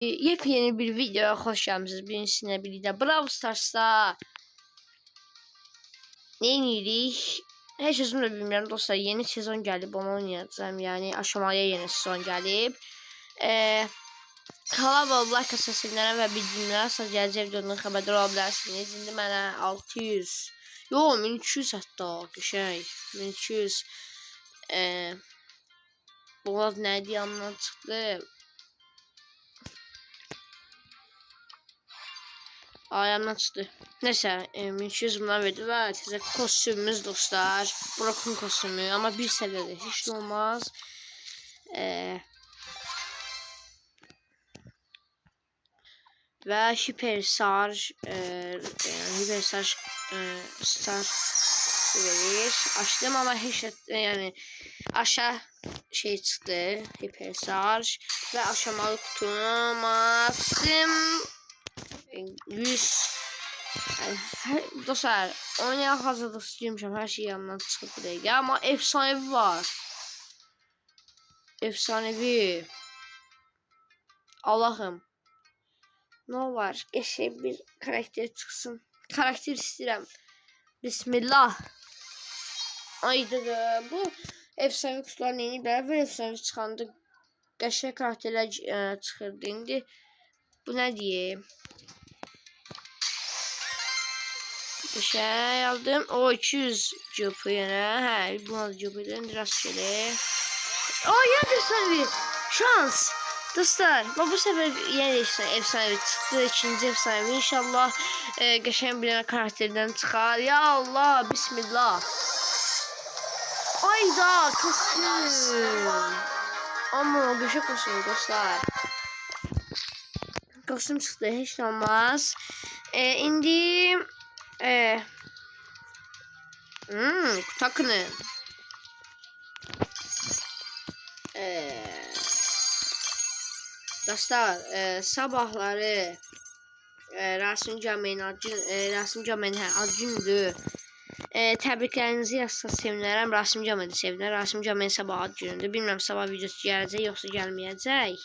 Yepyeni bir videoya xoş gəlmisiniz. Birincisine birlikdə Brawl Stars'da ne edirik? Heç özüm də bilmirəm dostlar. Yeni sezon gəlib, onu oynayacağım. Yəni aşamalıya yeni sezon gəlib. Kanala like asasınlara və bildirimlərə asıl gələcək videonun xəbərdar ola bilərsiniz. İndi mənə 600 1200 hətta qəşəng 1200 bu nədir yanından çıxdı. Ayağımdan çıktı. Neyse 1200 bundan verdi ve size kostümümüz dostlar. Brock'un kostümü ama bir seviyede hiç de olmaz. Ve hiper sarj hiper sarj star verir. Açtım ama hiç yani aşağı şey çıktı. Hiper sarj ve aşamalı kutumu açtım. 100 dostlar oynaya hazırlık istiyormuşum, her şey yanından çıkıp buraya ama efsanevi var, efsanevi Allah'ım, ne var eşe bir karakter çıksın, karakter istedim, bismillah. Aydı bu efsanevi kutular neyini beraber efsanevi çıkandı, qəşəng karakterler çıxırdı. İndi bu ne diyeyim, bir şey aldım. O 200 cüpü yine. He, bunu cüpüden rastgele. O yine efsanevi. Şans. Dostlar, bu sefer yine efsanevi çıktı. İkinci efsanevi. İnşallah geçen bir karakterden çıkar. Ya Allah, bismillah. Ayda kostüm. Ama o geçen kostüm dostlar. Kostüm çıktı, hiç olmaz. İndi takını. Dostlar, sabahları Rasim Cəməyin ad günüdür. Təbriklərinizi yazsa sevinərəm. Rasim Cəməyi sevinər. Rasim Cəməyin sabah ad günüdür. Bilmirəm sabah videosu gələcək yoxsa gəlməyəcək.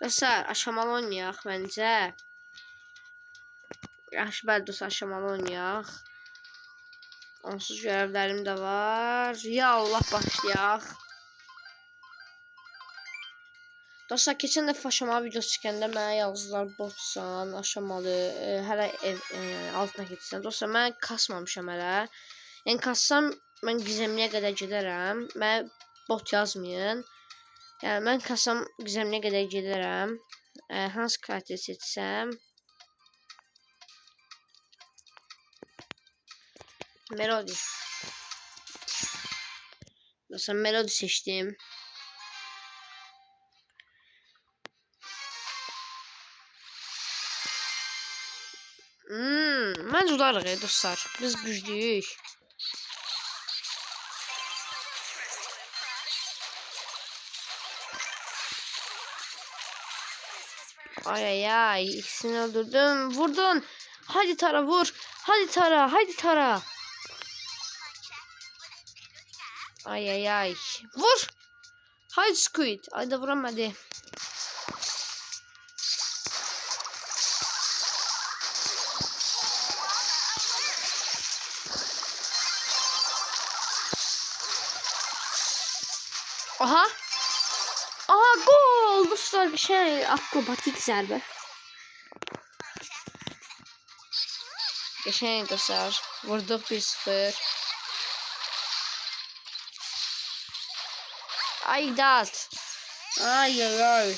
Dostlar, aşamalı oynayaq məncə. Yaxşı, bəli dostlar, aşamalı oynayaq. Onsuz görevlerim de var. Ya Allah, başlayaq. Dostlar, keçən dəfə aşamalı videosu çəkəndə mənə yazdılar botsan, aşamalı, hələ altına keçsən. Dostlar, mən kasmamışam hələ. Yəni kassam mən gizemliyə qədər gedərəm. Mən bot yazmayın. Yəni mən kassam gizemliyə qədər gedərəm. Hansı karakter seçsəm? Melody. Dostlar, Melody seçtim. Bence udarıq dostlar. Biz güclüyük. Ay ay ay, ikisini öldürdüm. Vurdun. Hadi Tara vur. Hadi Tara, hadi Tara. Ay ay ay. Vur. Hadi Squid. Hadi vuramadı. Aha. Aha, gol. Dostlar, bir şey akrobatik zərbe. Geçen dostlar. Vurduk 1-0. Ay dat. Ay ay ay.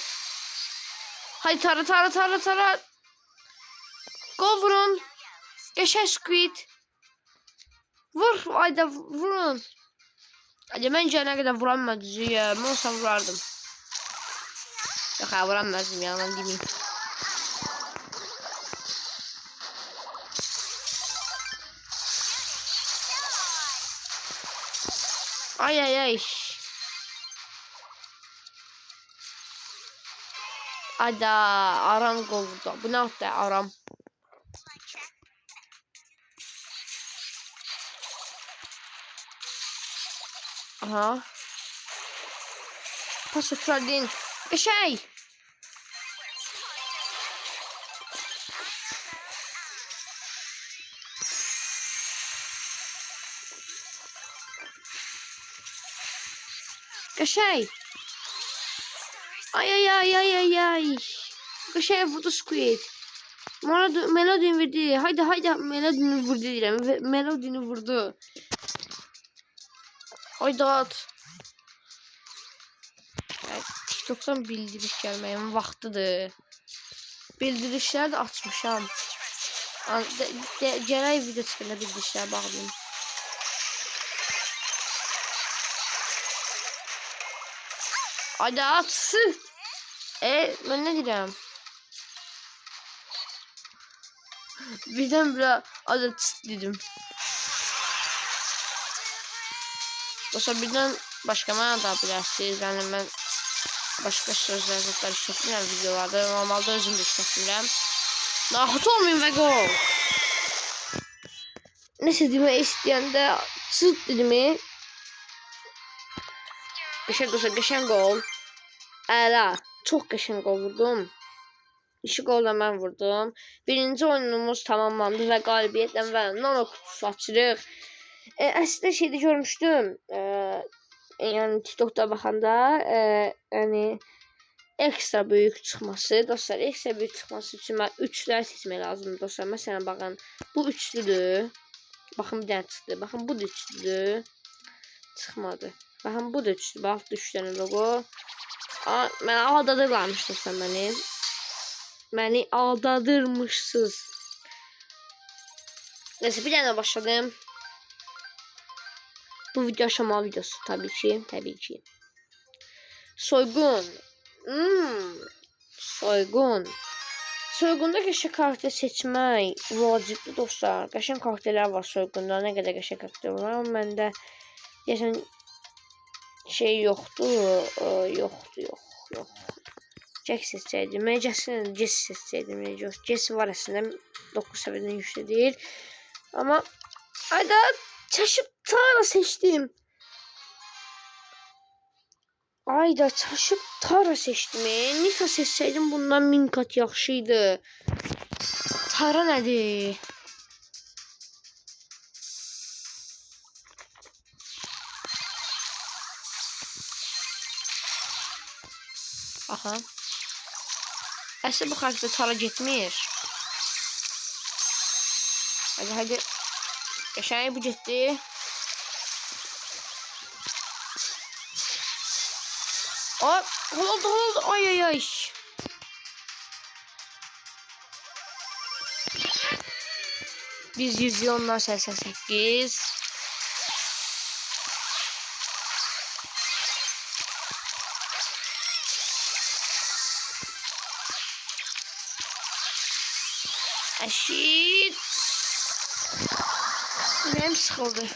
Haydi Tara, Tara, Tara, Tara. Gol vurun. Geçen Squid. Vur. Haydi vurun. Hadi mən gələnə qədər vurammadım. Mən olsam vurardım. Yox, vuramazdım, yalan demeyim. Ay ay ay. Ada Aram gol vurdu. Bu ne yaptı Aram? Aha. Pas ötürdün. Şey. Qəşəng. Ay ay ay ay ay ay. Qəşəng vurdu Squid. Melodini verdi. Haydi haydi Melodini vurdu deyirəm. Melodini vurdu. Haydi at. TikTok'dan bildiriş gəlməyin vaxtıdır. Bildirişlər də açmışam. Gələk video çıxında bildirişlər bağlayayım. Haydi at. Ben ne diyeceğim? Birden adı dedim. Dostlar birden başka mana da bilirsiniz. Yani ben başka sözler işletmirəm videolarda. Normalde özüm de işletmirəm. Narahat olmayın ve gol. Neyse demək istəyəndə çıt dedimi. Qəşəng dostlar, qəşəng gol. Əla, çox qəşəng gol vurdum. 2 gol da mən vurdum. Birinci oyunumuz tamamlandı və qalibiyyətlə və nano kutusu açırıq. Əslində şeydə görmüşdüm. Yəni TikTok'da baxanda yəni ekstra böyük çıxması, dostlar, ekstra böyük çıxması üçün mən üçlər seçmək lazımdır dostlar. Məsələn baxın, bu üçlüdür. Baxın bir dənə çıxdı. Baxın bu da üçlüdür. Çıxmadı. Baxın bu da üçlü. Bax 3 dənə logo. Mən aldadırlarmış dostlar məni. Məni aldadırmışsınız. Neyse bir dənə başladım. Bu video aşama videosu tabii ki. Soygun. Soygun. Soygunda qəşəng karakter seçmək vacibdir dostlar. Qəşəng karakterlər var soygunda. Nə qədər qəşəng karakter var. Amma məndə deyəsən şey yoxdur. Yox. Jack seçsəydim. Mən Jess seçsəydim. Jess var əslində. 9 səviyyədən yüksək deyil. Amma ayda çaşıb Tara seçdim. Ayda çaşıb Tara seçdim. Nisa seçsəydim bundan 1000 kat yaxşıydı. Tara nədir? Aha. Əslində bu karakter Tara getmir. Hadi. Qəşəng bu getdi. Oldu. Ay. Biz 110'dan 88. Eşit. Benim sıkıldı.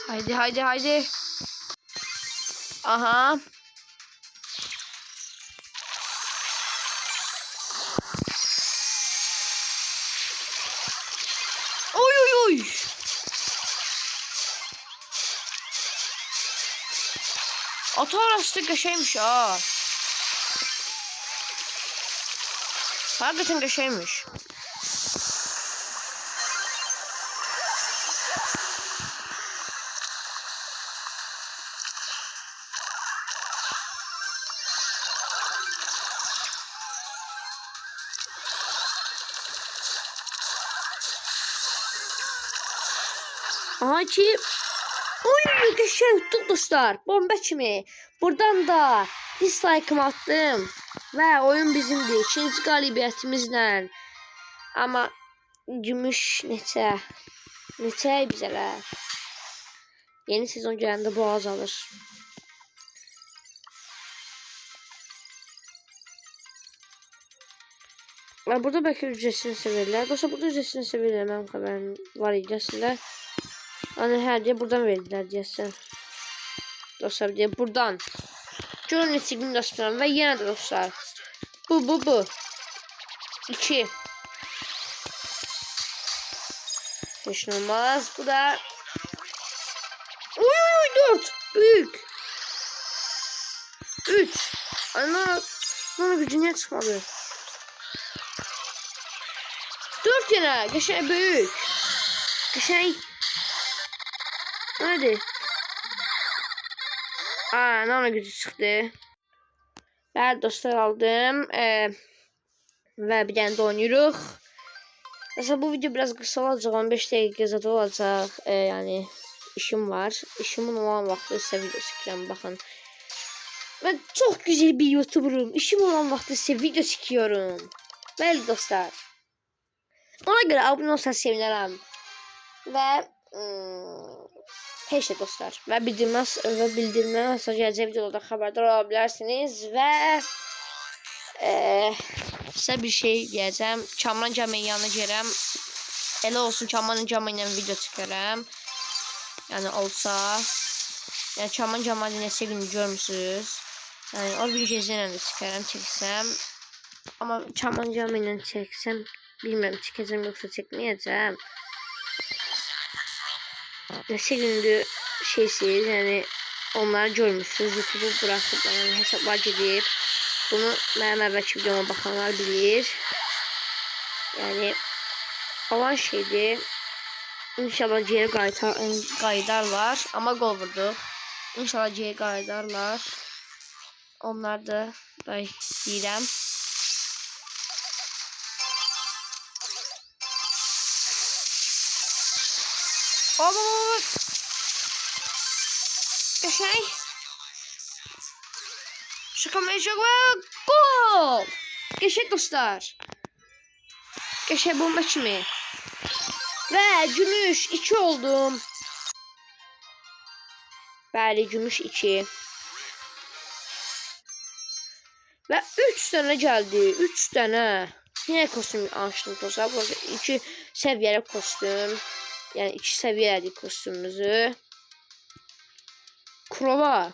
Haydi. Aha. Oy. Ata arası da qəşəngmiş ha. Hakikaten qəşəngmiş. Aha ki. Oy qəşəng tutdu dostlar. Bomba kimi. Buradan da dislike'ımı attım. Və oyun bizimdir. İkinci qalibiyyətimizlə. Amma gümüş neçə bizələr. Yeni sezon gələndə bu azalır. Və burada bəlkə ücretsini sevirlər. Dostlar burada ücretsini sevirlər. Mənim xəbərim var idi əslində. Hani hər diye buradan verdilər deyəsən. Dostlar diye buradan. Görün neçə gün dostlarım və yenə də dostlar. Bu. 2. Heç nə olmaz. Bu da. Oy 4. Büyük. 3. Ana gücü niyə çıxmadı? 4 yine. Geçen büyük. Geçen. Hadi. Aa, nano gücü çıktı. Ben dostlar aldım. Ve bir tane de oynuyoruz. Mesela bu video biraz kısa olacak. 15 dakika zaten olacak. Yani işim var. İşimin olan vaxtı size video çekiyorum. Bakın. Ben çok güzel bir YouTuber'ım. İşim olan vaxtı size video çekiyorum. Bəli dostlar. Ona göre abone olsanız sevinirim. Ve şey dostlar. Ve bildirmez mesaj gələcək videoda xəbərdar olabilirsiniz. Ve size bir şey diyeceğim. Kamran Cəmin yanına girəm. Elə olsun Kamran Cəmin ilə video çəkərəm. Yani olsa. Yani Kamran Cəmin neçə gün görmüsünüz. Yani o bir gezinlə də çəkərəm, çəksəm. Ama Kamran Cəmin ilə çəksəm, bilmem çəkəcəm yoksa çəkməyəcəm. Neçə gündür şeysiz, yani onları görmüşsünüz. YouTube'u bırakıp yani hesaplar gidip. Bunu mənim əvvəlki videoma baxanlar bilir. Yani olan şeydir. İnşallah geri qayıdarlar. Ama gol vurdu. İnşallah geri qayıdarlar. Onlar da deyirəm. Bak. Şey. Şakamayacak ve gol. Geçek dostlar. Geçek bomba kimi. Ve gümüş 2 oldum. Bəli, gümüş 2. Ve 3 tane geldi. 3 tane. Yine kostüm açtım dostlar. Burada 2 seviyeli kostüm. Yani 2 seviyeli kostümümüzü. Krova.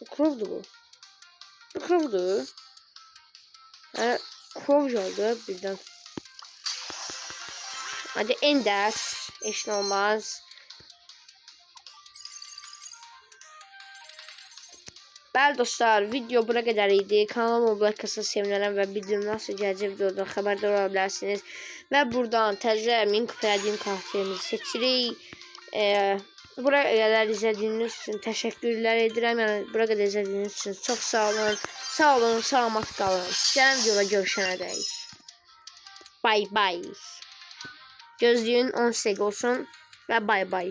Bu krovdu bu. Bu krovdu. Yani krov geldi birden. Hadi Ender. Eşin olmaz. Bəli dostlar, video bura qədər idi. Kanalıma abunə olsanız sevinirəm və bildirim nasıl gələcək videodan xəbərdar ola bilərsiniz. Və buradan təzə min kupələdiyim karakterimizi seçirik. Bura qədər izlədiyiniz üçün təşəkkürlər edirəm. Yəni bura qədər izlədiyiniz üçün çox sağ olun. Sağ olun, salamat qalın. Gələn videoda görüşənədək. Bay bay. Gözlüyün 10 sek olsun və bay bay.